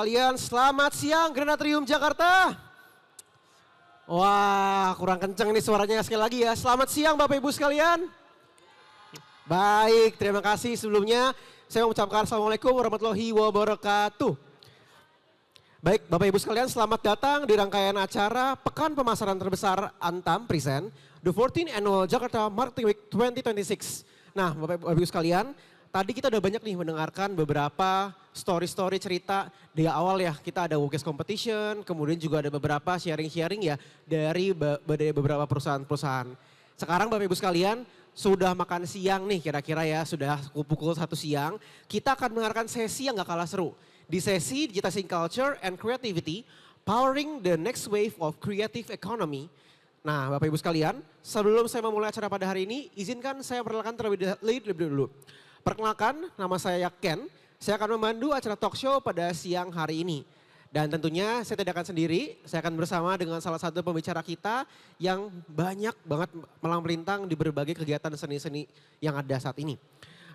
sekalian, selamat siang Granatrium Jakarta. Wah, kurang kenceng nih suaranya sekali lagi ya. Selamat siang Bapak Ibu sekalian. Baik, terima kasih sebelumnya. Saya mengucapkan Assalamualaikum warahmatullahi wabarakatuh. Baik, Bapak Ibu sekalian, selamat datang di rangkaian acara Pekan Pemasaran Terbesar Antam Present, The 14th Annual Jakarta Marketing Week 2026. Nah, Bapak Ibu sekalian, tadi kita udah banyak nih mendengarkan beberapa story-story cerita di awal ya. Kita ada WOKES Competition, kemudian juga ada beberapa sharing-sharing ya dari beberapa perusahaan-perusahaan. Sekarang Bapak Ibu sekalian sudah makan siang nih kira-kira ya, sudah pukul 1 siang. Kita akan mendengarkan sesi yang gak kalah seru. Di sesi Digitizing Culture and Creativity, Powering the Next Wave of Creative Economy. Nah Bapak Ibu sekalian, sebelum saya memulai acara pada hari ini, izinkan saya perkenalkan terlebih dulu. Perkenalkan, nama saya Ken. Saya akan memandu acara talk show pada siang hari ini. Dan tentunya saya tidak akan sendiri, saya akan bersama dengan salah satu pembicara kita yang banyak banget malang melintang di berbagai kegiatan seni-seni yang ada saat ini.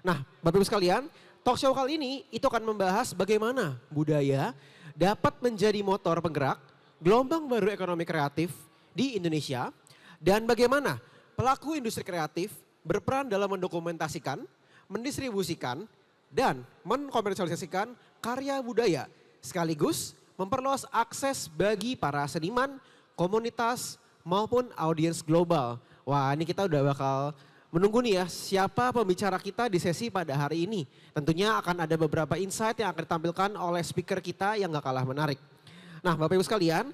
Nah, Bapak Ibu sekalian, talk show kali ini itu akan membahas bagaimana budaya dapat menjadi motor penggerak gelombang baru ekonomi kreatif di Indonesia dan bagaimana pelaku industri kreatif berperan dalam mendokumentasikan, mendistribusikan, dan mengkomersialisasikan karya budaya sekaligus memperluas akses bagi para seniman, komunitas, maupun audiens global. Wah ini kita udah bakal menunggu nih ya siapa pembicara kita di sesi pada hari ini. Tentunya akan ada beberapa insight yang akan ditampilkan oleh speaker kita yang gak kalah menarik. Nah Bapak Ibu sekalian,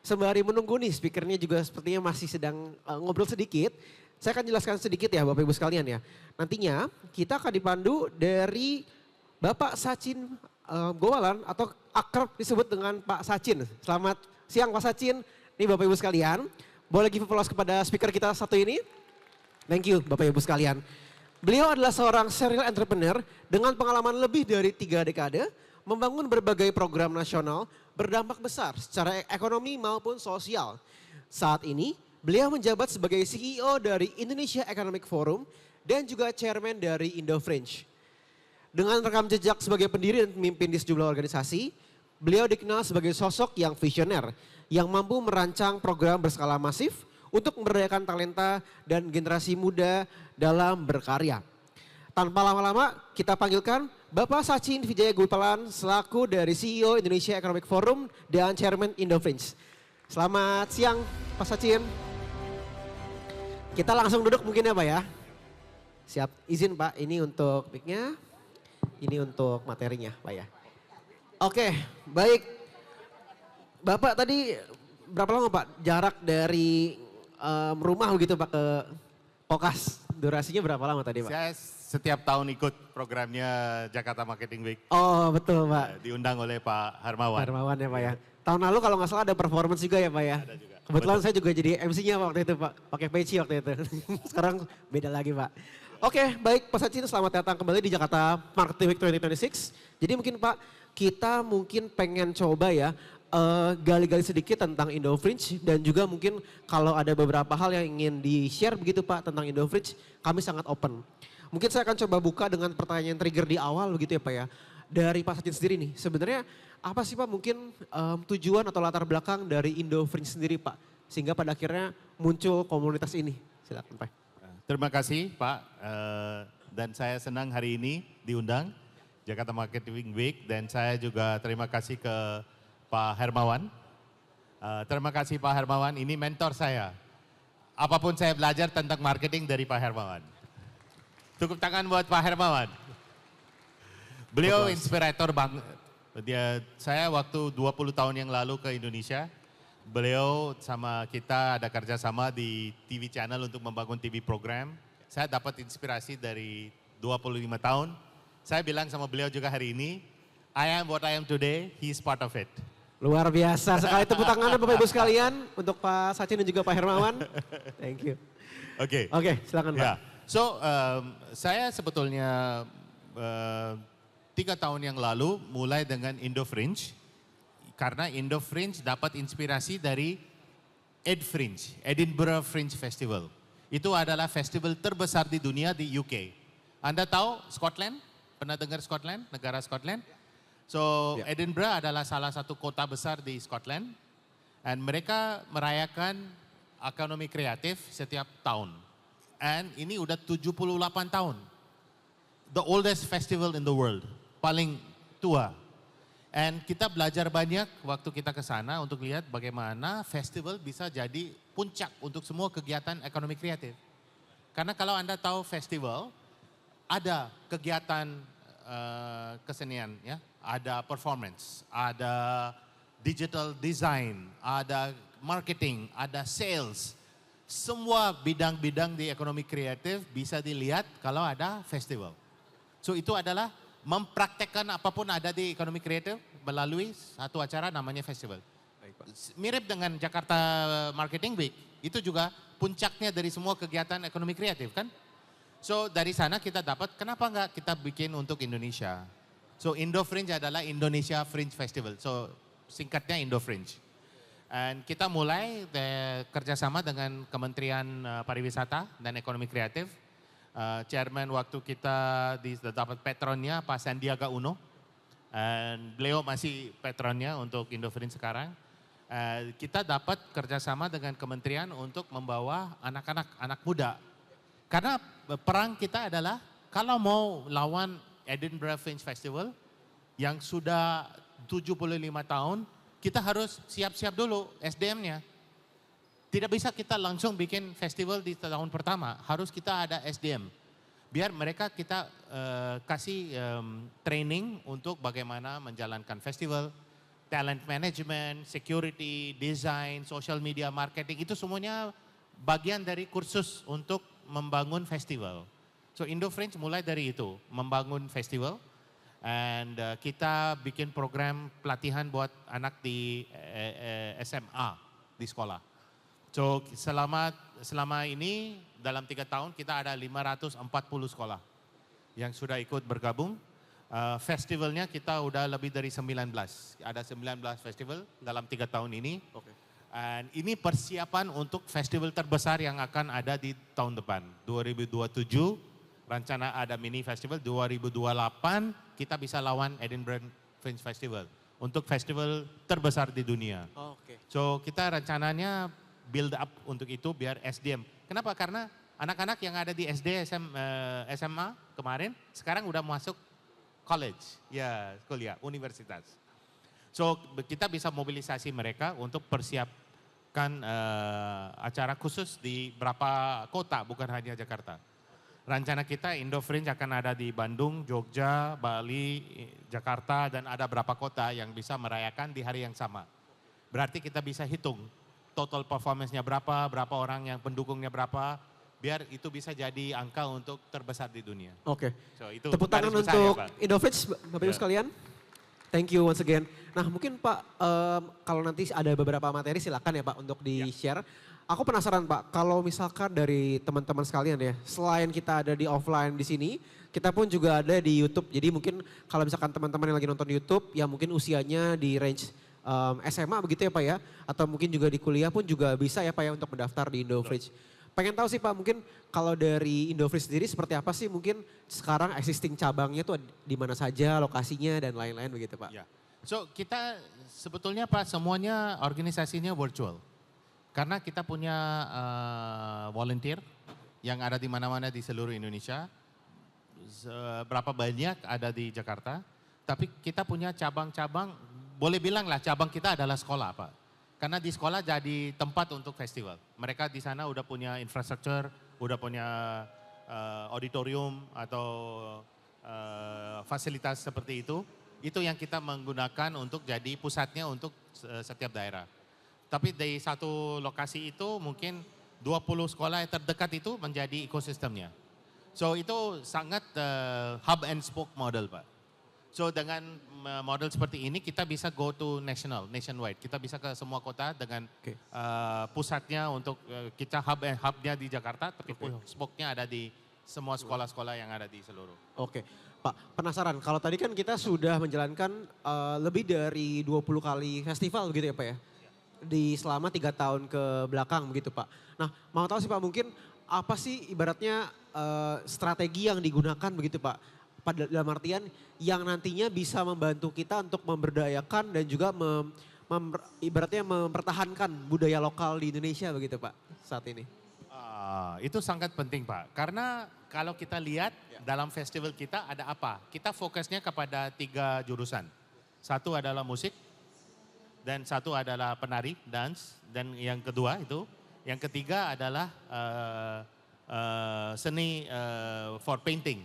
sembari menunggu nih speakernya juga sepertinya masih sedang ngobrol sedikit. Saya akan jelaskan sedikit ya Bapak Ibu sekalian ya. Nantinya kita akan dipandu dari Bapak Sachin Gowalan atau akrab disebut dengan Pak Sachin. Selamat siang Pak Sachin. Nih Bapak Ibu sekalian, boleh give applause kepada speaker kita satu ini. Thank you Bapak Ibu sekalian. Beliau adalah seorang serial entrepreneur dengan pengalaman lebih dari 3 dekade membangun berbagai program nasional berdampak besar secara ekonomi maupun sosial. Saat ini beliau menjabat sebagai CEO dari Indonesia Economic Forum dan juga chairman dari Indo-Fringe. Dengan rekam jejak sebagai pendiri dan pemimpin di sejumlah organisasi, beliau dikenal sebagai sosok yang visioner yang mampu merancang program berskala masif untuk memberdayakan talenta dan generasi muda dalam berkarya. Tanpa lama-lama kita panggilkan Bapak Sachin Wijaya Gopalan selaku dari CEO Indonesia Economic Forum dan chairman Indo-Fringe. Selamat siang Pak Sachin. Kita langsung duduk mungkin ya Pak ya. Siap, izin Pak, ini untuk mic-nya, ini untuk materinya Pak ya. Oke, baik. Bapak tadi berapa lama Pak jarak dari rumah begitu Pak ke Pokas? Durasinya berapa lama tadi Pak? Saya setiap tahun ikut programnya Jakarta Marketing Week. Oh betul Pak. Diundang oleh Pak Hermawan. Hermawan ya Pak ya. Tahun lalu kalau nggak salah ada performance juga ya Pak ya. Ada juga. Kebetulan Betul. saya juga jadi MC-nya waktu itu Pak. Pakai peci waktu itu. Sekarang beda lagi Pak. Oke baik Pak Sachin, selamat datang kembali di Jakarta Marketing Week 2026. Jadi mungkin Pak kita mungkin pengen coba ya gali-gali sedikit tentang Indo-Fringe dan juga mungkin kalau ada beberapa hal yang ingin di-share begitu Pak tentang Indo-Fringe, kami sangat open. Mungkin saya akan coba buka dengan pertanyaan trigger di awal begitu ya Pak ya. Dari Pak Sachin sendiri nih, sebenarnya apa sih Pak mungkin tujuan atau latar belakang dari Indo-Fringe sendiri Pak? Sehingga pada akhirnya muncul komunitas ini. Silakan Pak. Terima kasih Pak. Dan saya senang hari ini diundang Jakarta Marketing Week dan saya juga terima kasih ke Pak Hermawan. Terima kasih Pak Hermawan, ini mentor saya. Apapun saya belajar tentang marketing dari Pak Hermawan. Tepuk tangan buat Pak Hermawan. Beliau inspirator banget. Saya waktu 20 tahun yang lalu ke Indonesia, beliau sama kita ada kerjasama di TV channel untuk membangun TV program. Saya dapat inspirasi dari 25 tahun. Saya bilang sama beliau juga hari ini, I am what I am today, he is part of it. Luar biasa sekali, tepuk tangannya Bapak Ibu sekalian untuk Pak Sachin dan juga Pak Hermawan. Thank you. Oke. Oke, silakan Pak. Ya. So, saya sebetulnya 3 tahun yang lalu mulai dengan Indo-Fringe. Karena Indo-Fringe dapat inspirasi dari EdFringe, Edinburgh Fringe Festival. Itu adalah festival terbesar di dunia di UK. Anda tahu Scotland? Pernah dengar Scotland? Negara Scotland? So Ya. Edinburgh adalah salah satu kota besar di Scotland, dan mereka merayakan ekonomi kreatif setiap tahun. And ini udah 78 tahun. The oldest festival in the world, paling tua. And kita belajar banyak waktu kita ke sana untuk lihat bagaimana festival bisa jadi puncak untuk semua kegiatan ekonomi kreatif. Karena kalau Anda tahu festival, ada kegiatan kesenian, ya, ada performance, ada digital design, ada marketing, ada sales. Semua bidang-bidang di ekonomi kreatif bisa dilihat kalau ada festival. So itu adalah mempraktekkan apapun ada di ekonomi kreatif melalui satu acara namanya festival. Mirip dengan Jakarta Marketing Week, itu juga puncaknya dari semua kegiatan ekonomi kreatif kan. So dari sana kita dapat, kenapa enggak kita bikin untuk Indonesia. So Indo Fringe adalah Indonesia Fringe Festival, so singkatnya Indo Fringe. Dan kita mulai kerjasama dengan Kementerian Pariwisata dan Ekonomi Kreatif. Chairman waktu kita dapat patronnya Pak Sandiaga Uno. Dan beliau masih patronnya untuk Indo Fringe sekarang. Kita dapat kerjasama dengan kementerian untuk membawa anak-anak, anak muda. Karena perang kita adalah kalau mau lawan Edinburgh Fringe Festival yang sudah 75 tahun, kita harus siap-siap dulu SDM-nya. Tidak bisa kita langsung bikin festival di tahun pertama, harus kita ada SDM. Biar mereka kita kasih training untuk bagaimana menjalankan festival, talent management, security, design, social media marketing, itu semuanya bagian dari kursus untuk membangun festival. So Indo Fringe mulai dari itu, membangun festival. And kita bikin program pelatihan buat anak di SMA, di sekolah. So selama ini dalam 3 tahun kita ada 540 sekolah yang sudah ikut bergabung. Festivalnya kita udah lebih dari 19. Ada 19 festival dalam 3 tahun ini. Oke. Dan ini persiapan untuk festival terbesar yang akan ada di tahun depan. 2027 rencana ada mini festival, 2028 kita bisa lawan Edinburgh Fringe Festival. Untuk festival terbesar di dunia. Oke. So kita rencananya build up untuk itu biar SDM. Kenapa? Karena anak-anak yang ada di SD, SMA kemarin sekarang udah masuk college, ya kuliah, universitas. So kita bisa mobilisasi mereka untuk persiapkan acara khusus di beberapa kota, bukan hanya Jakarta. Rencana kita Indo Fringe akan ada di Bandung, Jogja, Bali, Jakarta, dan ada beberapa kota yang bisa merayakan di hari yang sama. Berarti kita bisa hitung total performance-nya berapa orang yang pendukungnya berapa, biar itu bisa jadi angka untuk terbesar di dunia. Oke. So, itu Tepuk tangan garis besarnya, untuk Pak. Indo Fringe, Bapak Ibu Ya. sekalian. Thank you once again. Nah mungkin Pak, kalau nanti ada beberapa materi silakan ya Pak untuk di-share. Aku penasaran Pak, kalau misalkan dari teman-teman sekalian ya, selain kita ada di offline di sini, kita pun juga ada di YouTube. Jadi mungkin kalau misalkan teman-teman yang lagi nonton YouTube, yang mungkin usianya di range SMA begitu ya Pak ya, atau mungkin juga di kuliah pun juga bisa ya Pak ya untuk mendaftar di Indo Fringe. Pengen tahu sih Pak, mungkin kalau dari Indo Fringe sendiri seperti apa sih mungkin sekarang existing cabangnya tuh di mana saja, lokasinya dan lain-lain begitu Pak. Ya. So kita sebetulnya Pak semuanya organisasinya virtual. Karena kita punya volunteer yang ada di mana-mana di seluruh Indonesia. Berapa banyak ada di Jakarta. Tapi kita punya cabang-cabang, boleh bilang lah cabang kita adalah sekolah Pak. Karena di sekolah jadi tempat untuk festival. Mereka di sana udah punya infrastruktur, udah punya auditorium atau fasilitas seperti itu. Itu yang kita menggunakan untuk jadi pusatnya untuk setiap daerah. Tapi dari satu lokasi itu mungkin 20 sekolah yang terdekat itu menjadi ekosistemnya. So itu sangat hub and spoke model Pak. So dengan model seperti ini kita bisa go to nationwide. Kita bisa ke semua kota dengan pusatnya untuk kita hubnya di Jakarta, tapi spoke-nya ada di semua sekolah-sekolah yang ada di seluruh. Oke, Pak penasaran kalau tadi kan kita sudah menjalankan lebih dari 20 kali festival begitu ya Pak ya? Di selama 3 tahun ke belakang begitu Pak. Nah mau tahu sih Pak mungkin apa sih ibaratnya strategi yang digunakan begitu Pak pada dalam artian yang nantinya bisa membantu kita untuk memberdayakan dan juga ibaratnya mempertahankan budaya lokal di Indonesia begitu Pak saat ini. Itu sangat penting Pak, karena kalau kita lihat dalam festival kita ada apa? Kita fokusnya kepada 3 jurusan. Satu adalah musik, dan satu adalah penari, dance, dan yang kedua itu, yang ketiga adalah seni for painting.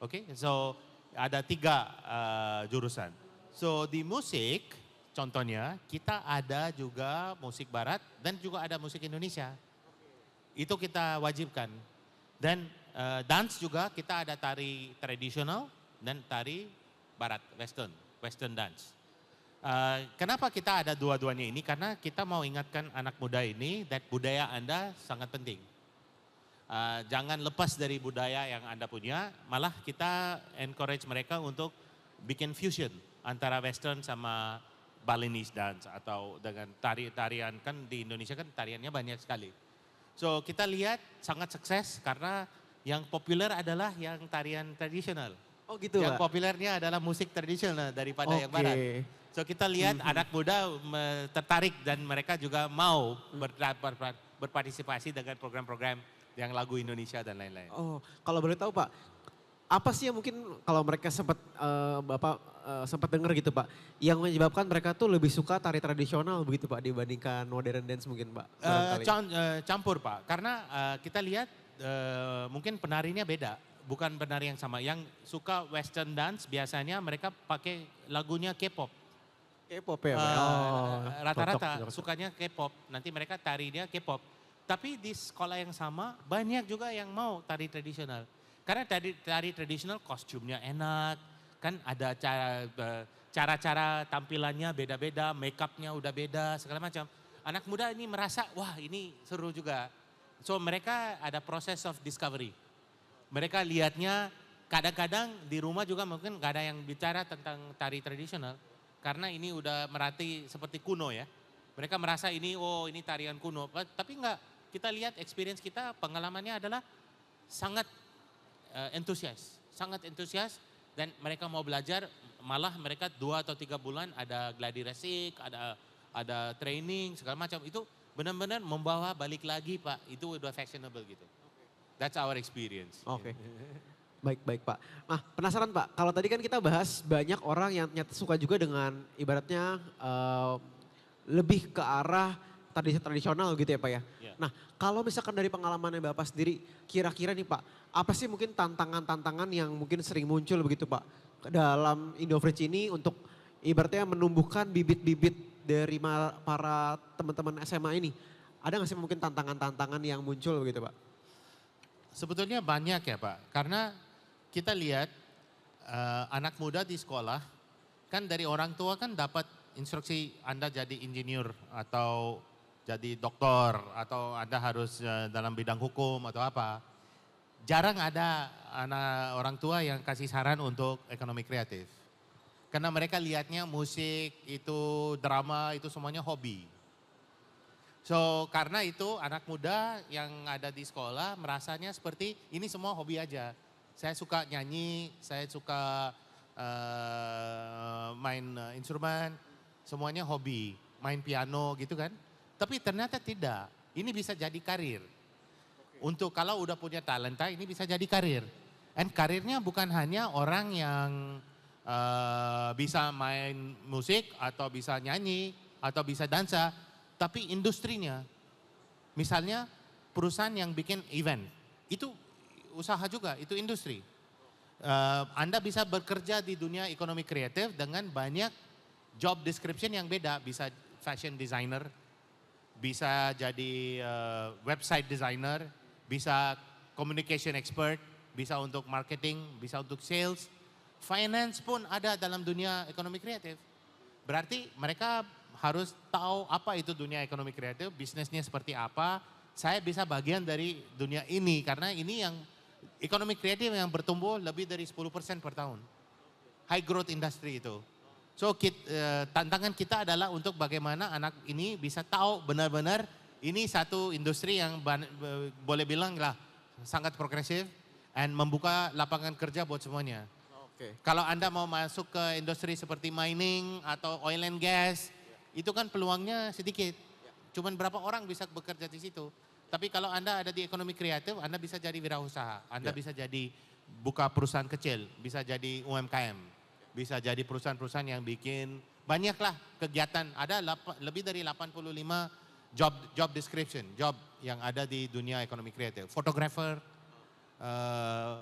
Oke, so ada 3 jurusan. So di musik, contohnya kita ada juga musik barat dan juga ada musik Indonesia. Itu kita wajibkan. Dan dance juga kita ada tari tradisional dan tari barat, western dance. Kenapa kita ada dua-duanya ini? Karena kita mau ingatkan anak muda ini that budaya Anda sangat penting. Jangan lepas dari budaya yang Anda punya, malah kita encourage mereka untuk bikin fusion antara western sama Balinese dance atau dengan tarian kan di Indonesia kan tariannya banyak sekali. So kita lihat sangat sukses karena yang populer adalah yang tarian tradisional. Oh gitu Yang Pak? populernya adalah musik tradisional daripada yang barat. So kita lihat anak muda tertarik dan mereka juga mau berpartisipasi dengan program-program yang lagu Indonesia dan lain-lain. Oh, kalau boleh tahu Pak, apa sih yang mungkin kalau mereka sempat Bapak sempat dengar gitu Pak, yang menyebabkan mereka tuh lebih suka tari tradisional begitu Pak dibandingkan modern dance mungkin Pak? Campur Pak, karena kita lihat mungkin penarinya beda, bukan penari yang sama. Yang suka western dance biasanya mereka pakai lagunya K-pop. K-pop ya Pak? Rata-rata sukanya K-pop, nanti mereka tarinya K-pop. Tapi di sekolah yang sama banyak juga yang mau tari tradisional. Karena tari tradisional kostumnya enak, kan ada cara-cara tampilannya beda-beda, make upnya udah beda, segala macam. Anak muda ini merasa, wah ini seru juga. So mereka ada proses of discovery. Mereka lihatnya kadang-kadang di rumah juga mungkin gak ada yang bicara tentang tari tradisional. Karena ini udah merati seperti kuno ya. Mereka merasa ini, oh ini tarian kuno. Tapi enggak, kita lihat experience kita, pengalamannya adalah sangat antusias. Sangat antusias dan mereka mau belajar, malah mereka 2 atau 3 bulan ada gladi resik, ada training, segala macam. Itu benar-benar membawa balik lagi Pak, itu udah fashionable gitu. That's our experience. Oke. Baik Pak. Nah penasaran Pak, kalau tadi kan kita bahas banyak orang yang ternyata suka juga dengan ibaratnya lebih ke arah tradisional gitu ya Pak ya. Yeah. Nah kalau misalkan dari pengalamannya Bapak sendiri, kira-kira nih Pak, apa sih mungkin tantangan-tantangan yang mungkin sering muncul begitu Pak dalam Indofresh ini untuk ibaratnya menumbuhkan bibit-bibit dari para teman-teman SMA ini? Ada nggak sih mungkin tantangan-tantangan yang muncul begitu Pak? Sebetulnya banyak ya Pak, karena kita lihat anak muda di sekolah, kan dari orang tua kan dapat instruksi Anda jadi insinyur atau jadi doktor atau Anda harus dalam bidang hukum atau apa. Jarang ada anak orang tua yang kasih saran untuk ekonomi kreatif. Karena mereka lihatnya musik, itu drama, itu semuanya hobi. So karena itu anak muda yang ada di sekolah merasanya seperti ini semua hobi aja. Saya suka nyanyi, saya suka main instrumen, semuanya hobi, main piano gitu kan. Tapi ternyata tidak, ini bisa jadi karir. Untuk kalau udah punya talenta ini bisa jadi karir. And karirnya bukan hanya orang yang bisa main musik atau bisa nyanyi atau bisa dansa, tapi industrinya. Misalnya perusahaan yang bikin event, itu usaha juga, itu industri. Anda bisa bekerja di dunia ekonomi kreatif dengan banyak job description yang beda. Bisa fashion designer, bisa jadi website designer, bisa communication expert, bisa untuk marketing, bisa untuk sales. Finance pun ada dalam dunia ekonomi kreatif. Berarti mereka harus tahu apa itu dunia ekonomi kreatif, bisnisnya seperti apa. Saya bisa bagian dari dunia ini karena ini yang ekonomi kreatif yang bertumbuh lebih dari 10% per tahun. High growth industry itu. So tantangan kita adalah untuk bagaimana anak ini bisa tahu benar-benar ini satu industri yang boleh bilang lah sangat progresif and membuka lapangan kerja buat semuanya. Oke. Kalau Anda mau masuk ke industri seperti mining atau oil and gas, itu kan peluangnya sedikit. Cuman berapa orang bisa bekerja di situ. Tapi kalau Anda ada di ekonomi kreatif, Anda bisa jadi wirausaha. Anda bisa jadi buka perusahaan kecil, bisa jadi UMKM. Bisa jadi perusahaan-perusahaan yang bikin banyaklah kegiatan. Ada lebih dari 85 job description, job yang ada di dunia ekonomi kreatif. Fotografer,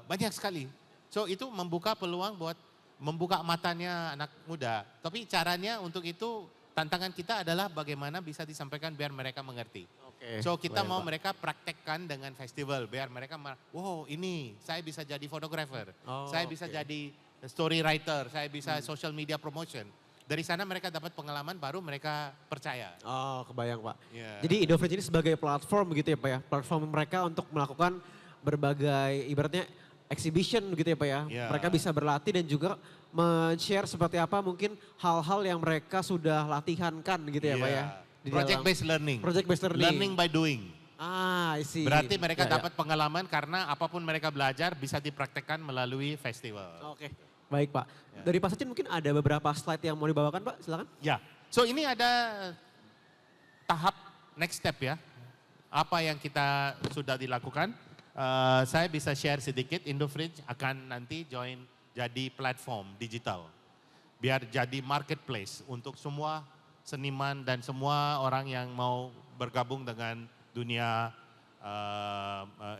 banyak sekali. So itu membuka peluang buat membuka matanya anak muda. Tapi caranya untuk itu tantangan kita adalah bagaimana bisa disampaikan biar mereka mengerti. Oke. So kita Baik, mau Pak. mereka praktekkan dengan festival biar mereka, wow ini saya bisa jadi fotografer, Oh, saya bisa oke. jadi story writer, saya bisa social media promotion. Dari sana mereka dapat pengalaman baru mereka percaya. Oh, kebayang Pak. Yeah. Jadi Indofresh ini sebagai platform gitu ya Pak ya, platform mereka untuk melakukan berbagai ibaratnya exhibition gitu ya Pak ya. Yeah. Mereka bisa berlatih dan juga men-share seperti apa mungkin hal-hal yang mereka sudah latihankan gitu ya Pak ya. Di Project dalam- based learning. Project based learning. Learning by doing. I see. Berarti mereka Ya, ya. dapat pengalaman karena apapun mereka belajar bisa dipraktekkan melalui festival. Oke, baik Pak. Ya. Dari Pak Sachin mungkin ada beberapa slide yang mau dibawakan Pak, silakan. Ya, so ini ada tahap next step ya. Apa yang kita sudah dilakukan. Saya bisa share sedikit, Indofresh akan nanti join jadi platform digital. Biar jadi marketplace untuk semua seniman dan semua orang yang mau bergabung dengan dunia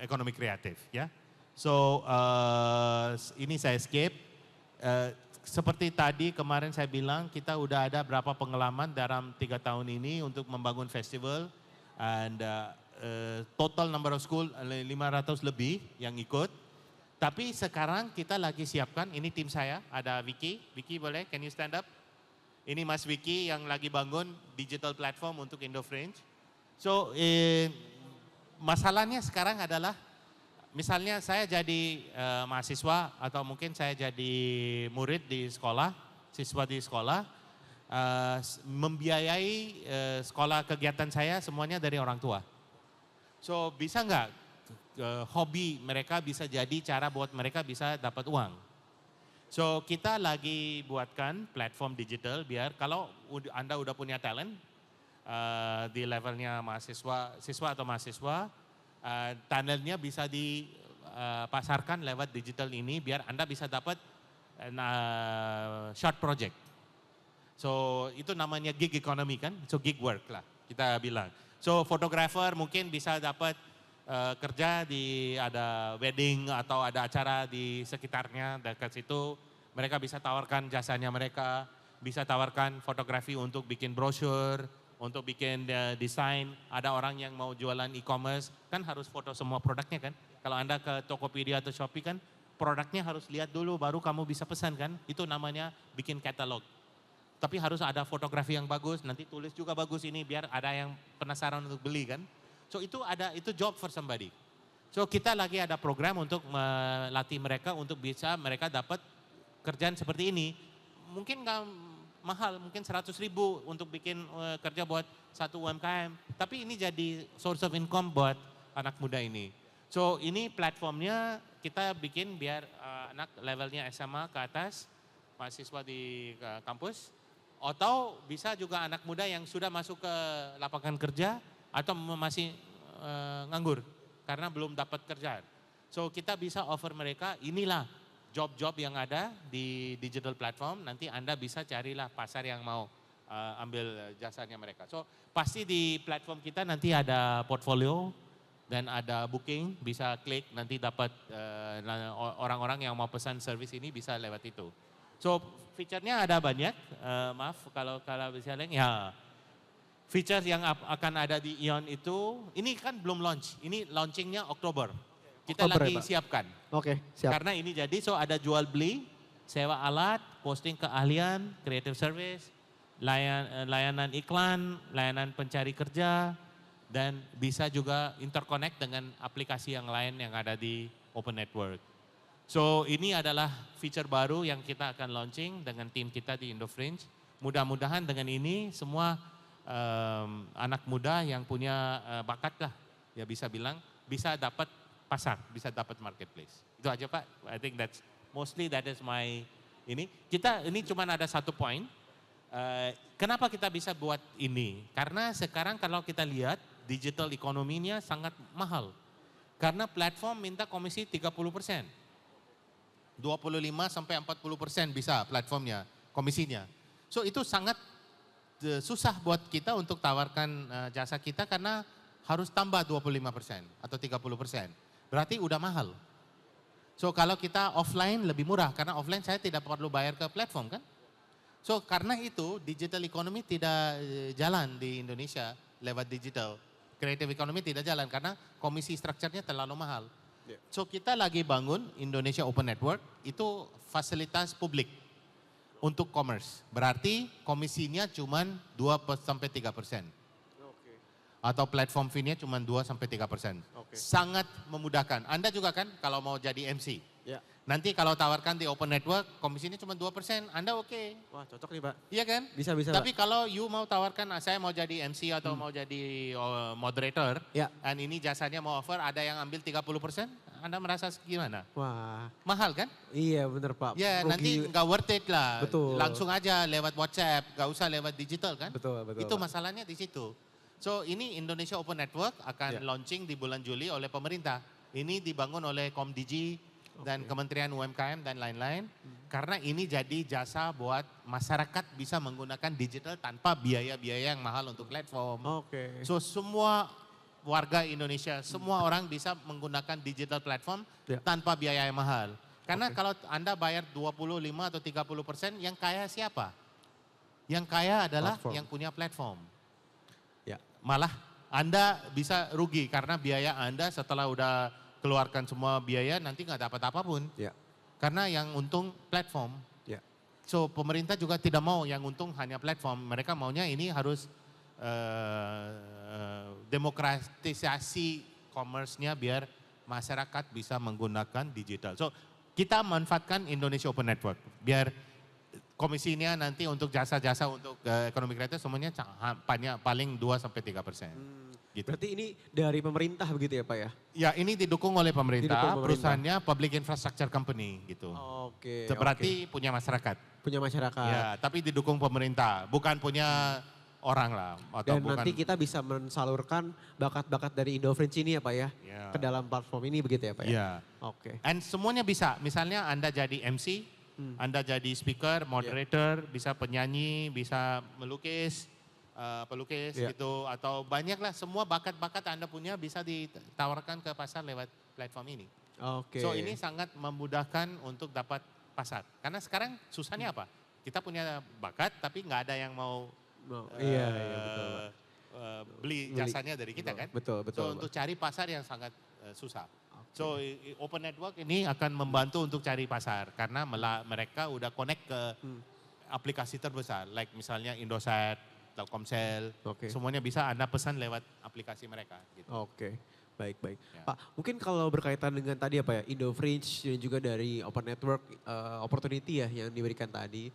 ekonomi kreatif ya. So ini saya skip. Seperti tadi kemarin saya bilang kita udah ada berapa pengalaman dalam 3 tahun ini untuk membangun festival and total number of school 500 lebih yang ikut. Tapi sekarang kita lagi siapkan, ini tim saya, ada Vicky. Vicky boleh, can you stand up? Ini Mas Vicky yang lagi bangun digital platform untuk Indofresh. So masalahnya sekarang adalah misalnya saya jadi mahasiswa atau mungkin saya jadi murid di sekolah, siswa di sekolah, membiayai sekolah kegiatan saya semuanya dari orang tua. So bisa nggak hobi mereka bisa jadi cara buat mereka bisa dapat uang. So kita lagi buatkan platform digital biar kalau Anda udah punya talent di levelnya mahasiswa, siswa atau mahasiswa, talentnya bisa dipasarkan lewat digital ini biar Anda bisa dapat short project. So itu namanya gig economy kan, so gig work lah kita bilang. So fotografer mungkin bisa dapat kerja di ada wedding atau ada acara di sekitarnya dekat situ. Mereka bisa tawarkan jasanya mereka, bisa tawarkan fotografi untuk bikin brosur, untuk bikin desain. Ada orang yang mau jualan e-commerce, kan harus foto semua produknya kan. Kalau Anda ke Tokopedia atau Shopee kan produknya harus lihat dulu baru kamu bisa pesan kan. Itu namanya bikin katalog. Tapi harus ada fotografi yang bagus, nanti tulis juga bagus ini biar ada yang penasaran untuk beli kan. So itu job for somebody. So kita lagi ada program untuk melatih mereka untuk bisa mereka dapat kerjaan seperti ini. Mungkin nggak mahal, mungkin 100.000 untuk bikin kerja buat satu UMKM. Tapi ini jadi source of income buat anak muda ini. So ini platformnya kita bikin biar anak levelnya SMA ke atas, mahasiswa di kampus. Atau bisa juga anak muda yang sudah masuk ke lapangan kerja atau masih nganggur karena belum dapat kerjaan. So kita bisa offer mereka inilah job-job yang ada di digital platform. Nanti Anda bisa carilah pasar yang mau ambil jasanya mereka. So pasti di platform kita nanti ada portfolio dan ada booking. Bisa klik nanti dapat orang-orang yang mau pesan service ini bisa lewat itu. So feature-nya ada banyak. Maaf kalau bisa lihat ya. Feature yang akan ada di Ion itu, ini kan belum launch, ini launchingnya Oktober. Kita Oktober, lagi ya, Pak? siapkan. Oke, siap. Karena ini jadi, so ada jual beli, sewa alat, posting keahlian, creative service, layanan iklan, layanan pencari kerja, dan bisa juga interconnect dengan aplikasi yang lain yang ada di Open Network. So ini adalah feature baru yang kita akan launching dengan tim kita di Indofresh. Mudah-mudahan dengan ini semua anak muda yang punya bakat lah, ya bisa bilang, bisa dapat pasar, bisa dapat marketplace. Itu aja Pak, I think that is my ini. Kita ini cuma ada satu poin. Kenapa kita bisa buat ini? Karena sekarang kalau kita lihat digital ekonominya sangat mahal. Karena platform minta komisi 30%. 25 sampai 40% bisa platformnya, komisinya. So itu sangat susah buat kita untuk tawarkan jasa kita karena harus tambah 25% atau 30%. Berarti udah mahal. So kalau kita offline lebih murah karena offline saya tidak perlu bayar ke platform kan. So karena itu digital economy tidak jalan di Indonesia lewat digital. Creative economy tidak jalan karena komisi strukturnya terlalu mahal. So kita lagi bangun Indonesia Open Network itu fasilitas publik untuk commerce. Berarti komisinya cuma 2-3%. Atau platform fee-nya cuma 2-3%. Sangat memudahkan. Anda juga kan kalau mau jadi MC. Ya. Nanti kalau tawarkan di Open Network, komisinya cuma 2%, Anda oke. Wah cocok nih Pak. Iya kan? Bisa. Tapi kalau you mau tawarkan, saya mau jadi MC atau mau jadi moderator, dan ini jasanya mau offer, ada yang ambil 30%, Anda merasa gimana? Wah. Mahal kan? Iya bener Pak. Ya nanti nggak worth it lah. Betul. Langsung aja lewat WhatsApp, nggak usah lewat digital kan? Betul. Itu masalahnya di situ. So ini Indonesia Open Network akan launching di bulan Juli oleh pemerintah. Ini dibangun oleh Komdigi dan Kementerian UMKM dan lain-lain. Karena ini jadi jasa buat masyarakat bisa menggunakan digital tanpa biaya-biaya yang mahal untuk platform. So semua warga Indonesia, semua orang bisa menggunakan digital platform tanpa biaya yang mahal. Karena kalau Anda bayar 25 atau 30%, yang kaya siapa? Yang kaya adalah yang punya platform. Malah Anda bisa rugi karena biaya Anda setelah udah keluarkan semua biaya nanti nggak dapat apapun. Karena yang untung platform. So pemerintah juga tidak mau yang untung hanya platform. Mereka maunya ini harus demokratisasi commerce-nya biar masyarakat bisa menggunakan digital. So kita manfaatkan Indonesia Open Network biar komisinya nanti untuk jasa-jasa untuk ekonomi kreatif semuanya paling 2-3%. Gitu. Berarti ini dari pemerintah begitu ya Pak ya? Ya ini didukung oleh pemerintah, perusahaannya Public Infrastructure Company gitu. Berarti punya masyarakat. Punya masyarakat. Ya, tapi didukung pemerintah, bukan punya orang lah. Atau dan nanti kita bisa mensalurkan bakat-bakat dari Indofringe ini ya Pak ya? Ke dalam platform ini begitu ya Pak ya? Iya. And semuanya bisa, misalnya Anda jadi MC, Anda jadi speaker, moderator, bisa penyanyi, bisa melukis, pelukis gitu. Atau banyaklah semua bakat-bakat Anda punya bisa ditawarkan ke pasar lewat platform ini. So ini sangat memudahkan untuk dapat pasar. Karena sekarang susahnya apa? Kita punya bakat tapi nggak ada yang mau beli jasanya dari kita kan? Betul. So untuk cari pasar yang sangat susah. So Open Network ini akan membantu untuk cari pasar karena mereka udah connect ke aplikasi terbesar, like misalnya Indosat, Telkomsel, semuanya bisa Anda pesan lewat aplikasi mereka. Gitu. Baik. Pak, mungkin kalau berkaitan dengan tadi apa ya, Indofringe dan juga dari Open Network opportunity ya yang diberikan tadi.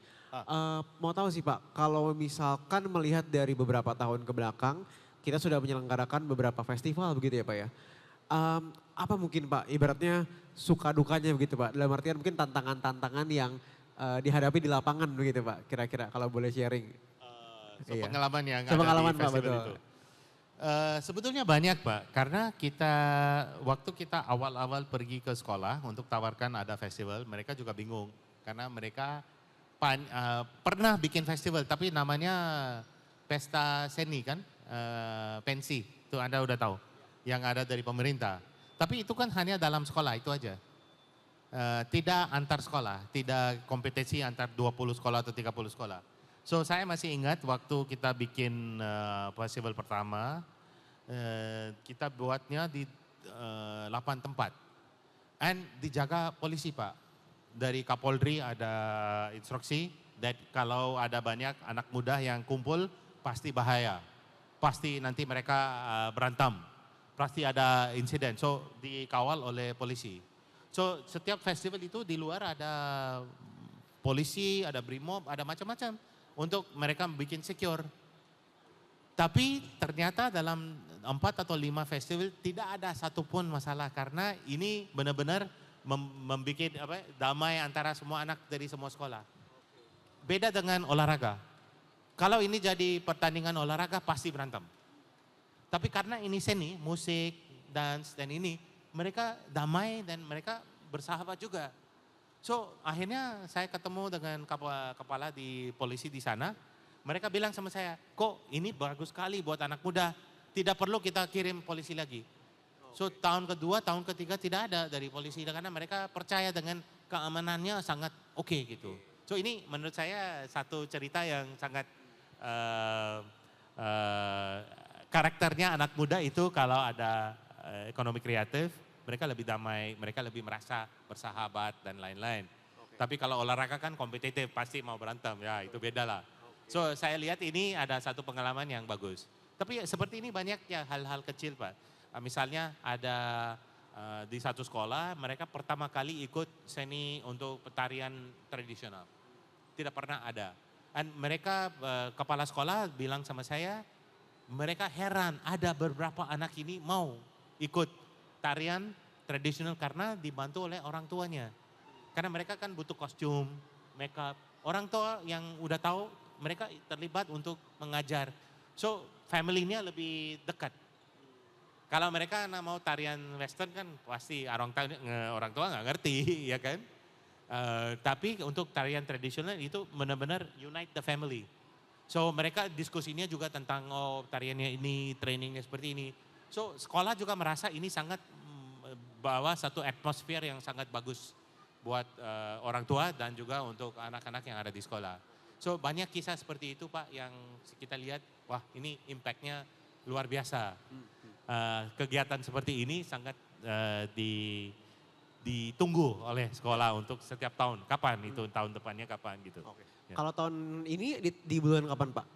Mau tahu sih Pak, kalau misalkan melihat dari beberapa tahun ke belakang, kita sudah menyelenggarakan beberapa festival begitu ya Pak ya. Apa mungkin Pak, ibaratnya suka dukanya begitu Pak, dalam artian mungkin tantangan-tantangan yang dihadapi di lapangan begitu Pak, kira-kira kalau boleh sharing. Pengalaman yang ada pengalaman di Pak, festival betul. itu. Sebetulnya banyak Pak, karena waktu kita awal-awal pergi ke sekolah untuk tawarkan ada festival, mereka juga bingung. Karena mereka pernah bikin festival, tapi namanya Pesta Seni kan, pensi, itu Anda udah tahu. Yang ada dari pemerintah. Tapi itu kan hanya dalam sekolah, itu aja. Tidak antar sekolah, tidak kompetisi antar 20 sekolah atau 30 sekolah. So saya masih ingat waktu kita bikin festival pertama, kita buatnya di 8 tempat. And dijaga polisi Pak. Dari Kapolri ada instruksi, that kalau ada banyak anak muda yang kumpul, pasti bahaya. Pasti nanti mereka berantem. Pasti ada insiden, so dikawal oleh polisi. So setiap festival itu di luar ada polisi, ada brimob, ada macam-macam untuk mereka bikin secure. Tapi ternyata dalam 4 atau 5 festival tidak ada satupun masalah karena ini benar-benar membuat damai antara semua anak dari semua sekolah. Beda dengan olahraga. Kalau ini jadi pertandingan olahraga pasti berantem. Tapi karena ini seni, musik, dance dan ini, mereka damai dan mereka bersahabat juga. So akhirnya saya ketemu dengan kepala di polisi di sana. Mereka bilang sama saya, kok ini bagus sekali buat anak muda. Tidak perlu kita kirim polisi lagi. So tahun kedua, tahun ketiga tidak ada dari polisi. Karena mereka percaya dengan keamanannya sangat oke gitu. So ini menurut saya satu cerita yang sangat karakternya anak muda itu kalau ada ekonomi kreatif, mereka lebih damai, mereka lebih merasa bersahabat dan lain-lain. Tapi kalau olahraga kan kompetitif, pasti mau berantem, ya itu beda lah. So saya lihat ini ada satu pengalaman yang bagus. Tapi seperti ini banyak ya hal-hal kecil Pak. Misalnya ada di satu sekolah mereka pertama kali ikut seni untuk tarian tradisional. Tidak pernah ada. Dan mereka kepala sekolah bilang sama saya, mereka heran ada beberapa anak ini mau ikut tarian tradisional karena dibantu oleh orang tuanya. Karena mereka kan butuh kostum, makeup. Orang tua yang udah tahu mereka terlibat untuk mengajar. So family-nya lebih dekat. Kalau mereka mau tarian western kan pasti orang tua nggak ngerti ya kan. Tapi untuk tarian tradisional itu benar-benar unite the family. So mereka diskusinya juga tentang tariannya ini, trainingnya seperti ini. So sekolah juga merasa ini sangat bawa satu atmosfer yang sangat bagus buat orang tua dan juga untuk anak-anak yang ada di sekolah. So banyak kisah seperti itu Pak yang kita lihat, wah ini impactnya luar biasa. Kegiatan seperti ini sangat ditunggu oleh sekolah untuk setiap tahun. Kapan itu tahun depannya kapan gitu. Ya. Kalau tahun ini di bulan kapan Pak?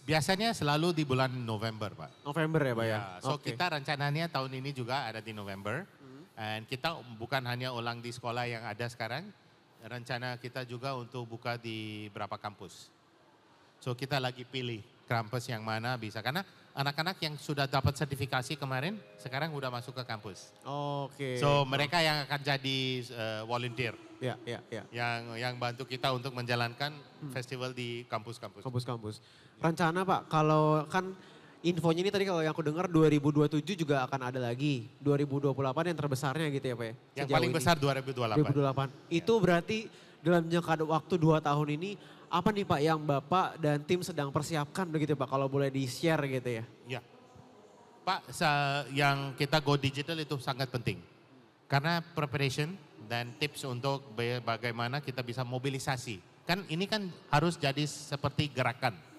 Biasanya selalu di bulan November Pak. November ya Pak ya? So kita rencananya tahun ini juga ada di November. Dan kita bukan hanya ulang di sekolah yang ada sekarang. Rencana kita juga untuk buka di beberapa kampus. So kita lagi pilih kampus yang mana bisa. Karena anak-anak yang sudah dapat sertifikasi kemarin sekarang udah masuk ke kampus. So mereka yang akan jadi volunteer. Ya. Yang bantu kita untuk menjalankan festival di kampus-kampus. Kampus-kampus. Rencana Pak, kalau kan infonya ini tadi kalau yang aku dengar 2027 juga akan ada lagi. 2028 yang terbesarnya gitu ya Pak ya? Yang paling besar 2028. Itu berarti dalam jangka waktu 2 tahun ini apa nih Pak yang Bapak dan tim sedang persiapkan begitu Pak kalau boleh di-share gitu ya? Ya. Pak, yang kita go digital itu sangat penting. Karena preparation dan tips untuk bagaimana kita bisa mobilisasi. Kan ini kan harus jadi seperti gerakan.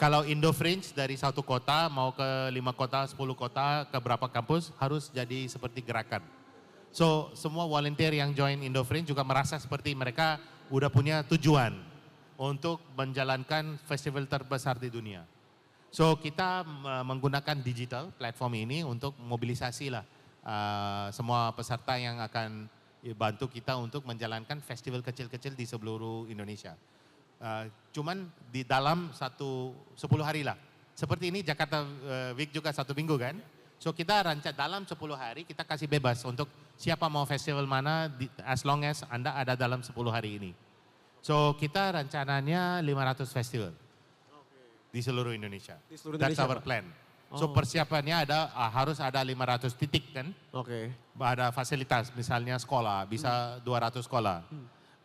Kalau Indo Fringe dari satu kota mau ke 5 kota, 10 kota, ke berapa kampus harus jadi seperti gerakan. So semua volunteer yang join Indo Fringe juga merasa seperti mereka udah punya tujuan untuk menjalankan festival terbesar di dunia. So kita menggunakan digital platform ini untuk mobilisasi lah semua peserta yang akan bantu kita untuk menjalankan festival kecil-kecil di seluruh Indonesia. Cuman di dalam 10 hari lah. Seperti ini Jakarta Week juga 1 minggu kan. So kita rancang dalam 10 hari kita kasih bebas untuk siapa mau festival mana as long as Anda ada dalam 10 hari ini. So kita rencananya 500 festival di seluruh Indonesia. That's our plan. So persiapannya harus ada 500 titik kan. Ada fasilitas misalnya sekolah, bisa 200 sekolah,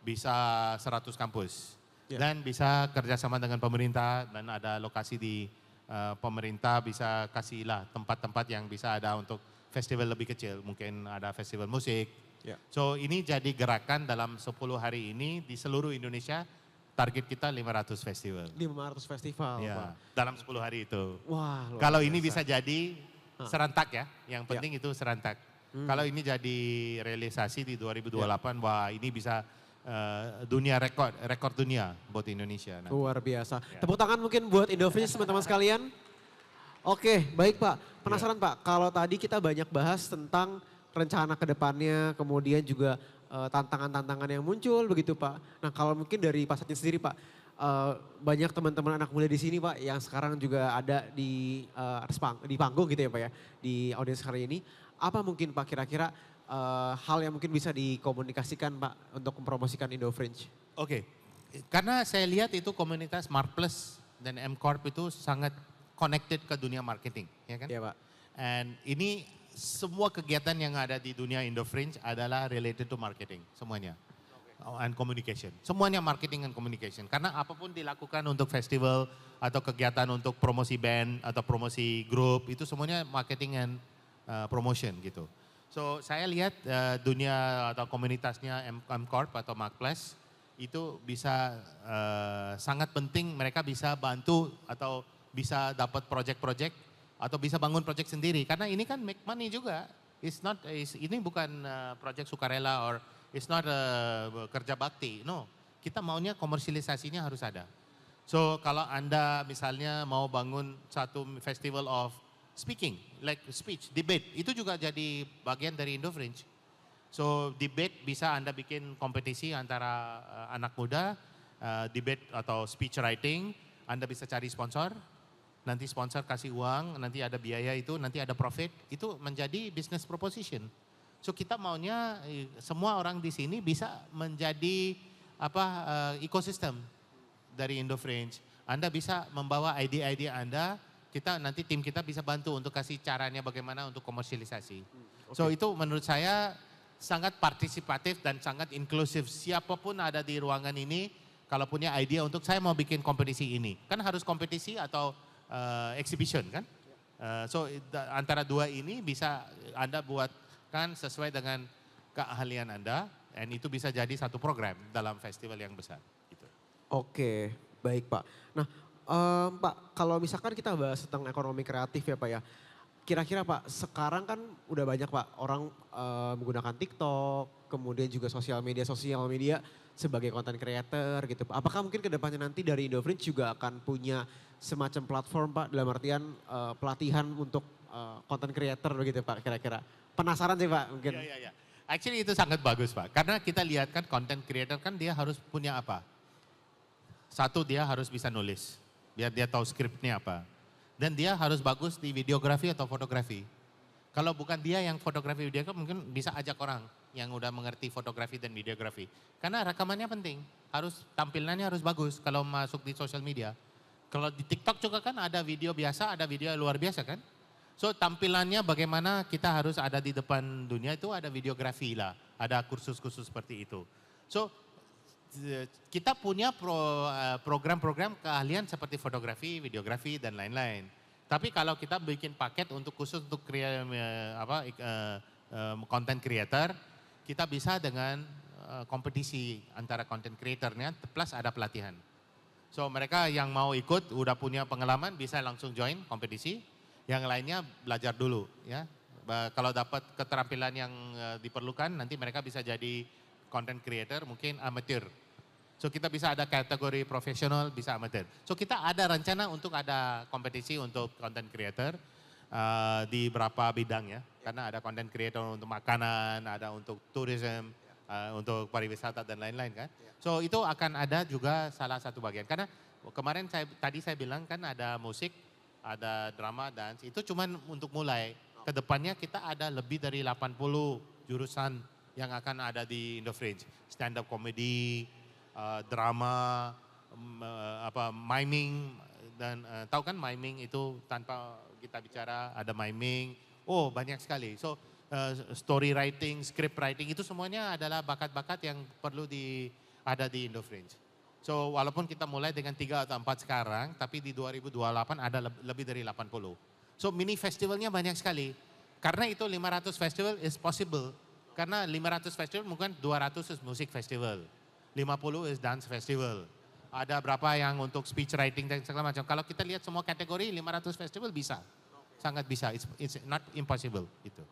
bisa 100 kampus. Dan bisa kerjasama dengan pemerintah dan ada lokasi di pemerintah bisa kasihlah tempat-tempat yang bisa ada untuk festival lebih kecil. Mungkin ada festival musik. So ini jadi gerakan dalam 10 hari ini di seluruh Indonesia. Target kita 500 festival. 500 festival Pak. Dalam 10 hari itu. Wah, kalau ini bisa jadi serentak ya. Yang penting itu serentak. Kalau ini jadi realisasi di 2028, wah ini bisa dunia rekor dunia buat Indonesia. Nanti. Luar biasa. Tepuk tangan mungkin buat Indo Fringe teman-teman sekalian. Oke, baik Pak. Penasaran Pak, kalau tadi kita banyak bahas tentang rencana ke depannya, kemudian juga tantangan-tantangan yang muncul begitu Pak. Nah kalau mungkin dari Pak Satya sendiri Pak, banyak teman-teman anak muda di sini Pak yang sekarang juga ada di di panggung gitu ya Pak ya, di audiens hari ini. Apa mungkin Pak kira-kira hal yang mungkin bisa dikomunikasikan Pak untuk mempromosikan Indo Fringe? Oke, karena saya lihat itu komunitas Mark Plus dan M Corp itu sangat connected ke dunia marketing, ya kan? Iya Pak. And ini semua kegiatan yang ada di dunia Indo Fringe adalah related to marketing, semuanya. And communication. Semuanya marketing and communication. Karena apapun dilakukan untuk festival atau kegiatan untuk promosi band atau promosi grup, itu semuanya marketing and promotion gitu. So saya lihat dunia atau komunitasnya M Corp atau Mark Plus itu bisa sangat penting, mereka bisa bantu atau bisa dapat project-project atau bisa bangun project sendiri karena ini kan make money juga. Ini bukan project sukarela or it's not kerja bakti. No, kita maunya komersialisasinya harus ada. So kalau Anda misalnya mau bangun satu festival of speaking, like speech, debate, itu juga jadi bagian dari Indo Fringe. So debate bisa Anda bikin kompetisi antara anak muda, debate atau speech writing, Anda bisa cari sponsor. Nanti sponsor kasih uang, nanti ada biaya itu, nanti ada profit, itu menjadi business proposition. So kita maunya semua orang di sini bisa menjadi ekosistem dari Indo Fringe. Anda bisa membawa ide-ide Anda, nanti tim kita bisa bantu untuk kasih caranya bagaimana untuk komersialisasi. Okay. So itu menurut saya sangat partisipatif dan sangat inklusif. Siapapun ada di ruangan ini, kalau punya ide untuk saya mau bikin kompetisi ini, kan harus kompetisi atau exhibition kan. Antara dua ini bisa Anda buatkan sesuai dengan keahlian Anda, dan itu bisa jadi satu program dalam festival yang besar. Gitu. Oke, baik Pak. Nah Pak, kalau misalkan kita bahas tentang ekonomi kreatif ya Pak ya, kira-kira Pak sekarang kan udah banyak Pak orang menggunakan TikTok, kemudian juga sosial media sebagai content creator gitu Pak. Apakah mungkin kedepannya nanti dari Indo Fringe juga akan punya semacam platform Pak dalam artian pelatihan untuk content creator begitu Pak kira-kira. Penasaran sih Pak mungkin. Iya. Actually itu sangat bagus Pak. Karena kita lihat kan content creator kan dia harus punya apa? Satu dia harus bisa nulis. Biar dia tahu skripnya apa. Dan dia harus bagus di videografi atau fotografi. Kalau bukan dia yang fotografi videografi mungkin bisa ajak orang yang udah mengerti fotografi dan videografi. Karena rekamannya penting. Tampilannya harus bagus kalau masuk di social media. Kalau di TikTok juga kan ada video biasa, ada video luar biasa kan. So tampilannya bagaimana kita harus ada di depan dunia itu ada videografi lah. Ada kursus-kursus seperti itu. So kita punya program-program keahlian seperti fotografi, videografi dan lain-lain. Tapi kalau kita bikin paket untuk khusus untuk content creator, kita bisa dengan kompetisi antara content creatornya plus ada pelatihan. So mereka yang mau ikut udah punya pengalaman bisa langsung join kompetisi, yang lainnya belajar dulu ya. Kalau dapat keterampilan yang diperlukan nanti mereka bisa jadi content creator mungkin amatir. So kita bisa ada kategori profesional bisa amatir. So kita ada rencana untuk ada kompetisi untuk content creator di beberapa bidang ya. Karena ada content creator untuk makanan, ada untuk tourism, untuk pariwisata dan lain-lain kan. So itu akan ada juga salah satu bagian. Karena kemarin tadi saya bilang kan ada musik, ada drama, dance. Itu cuma untuk mulai. Kedepannya kita ada lebih dari 80 jurusan yang akan ada di Indo Fringe. Stand up comedy, drama, miming. Dan tahu kan miming itu tanpa kita bicara ada miming. Oh banyak sekali. So story writing, script writing itu semuanya adalah bakat-bakat yang perlu ada di Indo Fringe. So walaupun kita mulai dengan 3 atau 4 sekarang, tapi di 2028 ada lebih dari 80. So mini festivalnya banyak sekali. Karena itu 500 festival is possible. Karena 500 festival mungkin 200 is music festival. 50 is dance festival. Ada berapa yang untuk speech writing dan segala macam. Kalau kita lihat semua kategori 500 festival bisa. Sangat bisa. It's not impossible gitu.